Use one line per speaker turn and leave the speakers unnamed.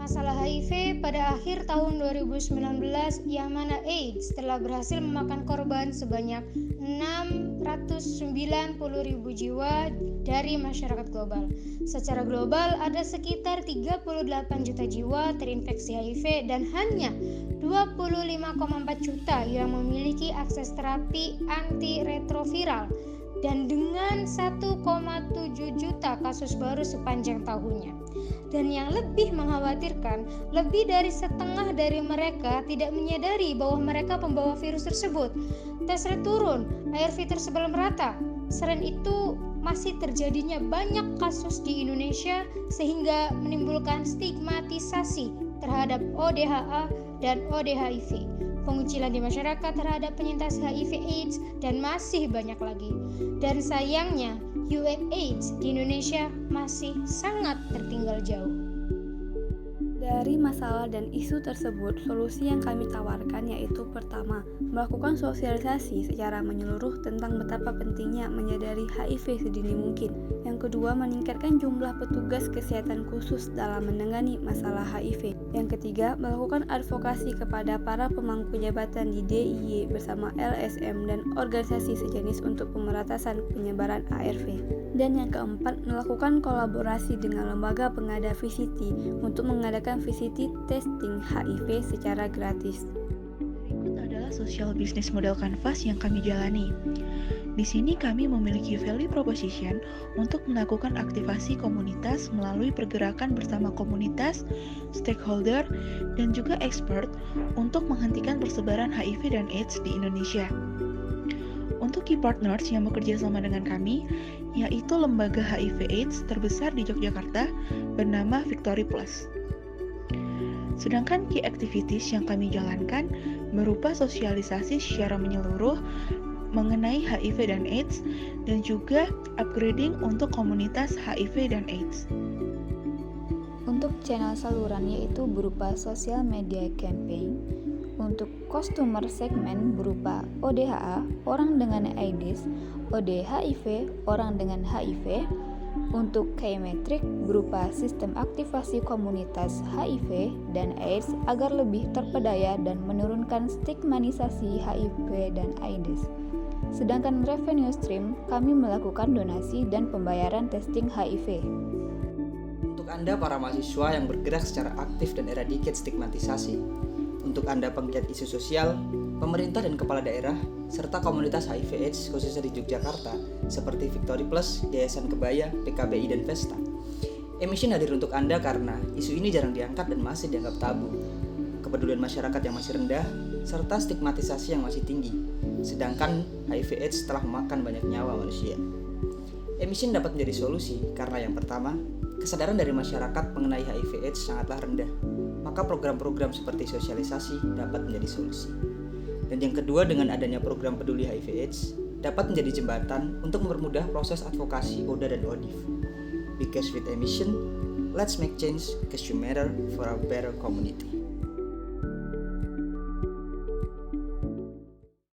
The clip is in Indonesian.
masalah HIV pada akhir tahun 2019 yang mana AIDS telah berhasil memakan korban sebanyak 690.000 jiwa dari masyarakat global. Secara global ada sekitar 38 juta jiwa terinfeksi HIV dan hanya 25,4 juta yang memiliki akses terapi antiretroviral dan dengan 1,7 juta kasus baru sepanjang tahunnya. Dan yang lebih mengkhawatirkan, lebih dari setengah dari mereka tidak menyadari bahwa mereka pembawa virus tersebut. Tes rate turun, ARV tersebar merata. Selain itu, masih terjadinya banyak kasus di Indonesia sehingga menimbulkan stigmatisasi terhadap ODHA dan ODHIV, pengucilan di masyarakat terhadap penyintas HIV/AIDS, dan masih banyak lagi. Dan sayangnya, AIDS di Indonesia masih sangat tertinggal jauh.
Dari masalah dan isu tersebut, solusi yang kami tawarkan yaitu pertama, melakukan sosialisasi secara menyeluruh tentang betapa pentingnya menyadari HIV sedini mungkin. Yang kedua, meningkatkan jumlah petugas kesehatan khusus dalam menangani masalah HIV. Yang ketiga, melakukan advokasi kepada para pemangku jabatan di DIY bersama LSM dan organisasi sejenis untuk pemeratasan penyebaran ARV. Dan yang keempat, melakukan kolaborasi dengan lembaga pengada VCT untuk mengadakan VCT testing HIV secara gratis.
Berikut adalah social business model Canvas yang kami jalani. Di sini kami memiliki value proposition untuk melakukan aktivasi komunitas melalui pergerakan bersama komunitas, stakeholder, dan juga expert untuk menghentikan persebaran HIV dan AIDS di Indonesia. Untuk key partners yang bekerja sama dengan kami, yaitu lembaga HIV/AIDS terbesar di Yogyakarta bernama Victory Plus. Sedangkan key activities yang kami jalankan berupa sosialisasi secara menyeluruh mengenai HIV dan AIDS dan juga upgrading untuk komunitas HIV dan AIDS.
Untuk channel saluran yaitu berupa social media campaign, untuk customer segmen berupa ODHA, orang dengan AIDS, ODHIV, orang dengan HIV, untuk K-Metric berupa sistem aktivasi komunitas HIV dan AIDS agar lebih terpedaya dan menurunkan stigmatisasi HIV dan AIDS. Sedangkan revenue stream, kami melakukan donasi dan pembayaran testing HIV.
Untuk Anda para mahasiswa yang bergerak secara aktif dan eradicate stigmatisasi, untuk Anda penggiat isu sosial, pemerintah dan kepala daerah, serta komunitas HIV/AIDS khususnya di Yogyakarta seperti Victory Plus, Yayasan Kebaya, PKBI, dan Vesta. Emission hadir untuk Anda karena isu ini jarang diangkat dan masih dianggap tabu. Kepedulian masyarakat yang masih rendah, serta stigmatisasi yang masih tinggi. Sedangkan HIV/AIDS telah memakan banyak nyawa manusia. Emission dapat menjadi solusi karena yang pertama, kesadaran dari masyarakat mengenai HIV/AIDS sangatlah rendah. Maka program-program seperti sosialisasi dapat menjadi solusi. Dan yang kedua, dengan adanya program peduli HIV/AIDS dapat menjadi jembatan untuk mempermudah proses advokasi ODA dan ODIV. Because with Emission, let's make change because you matter for a better community.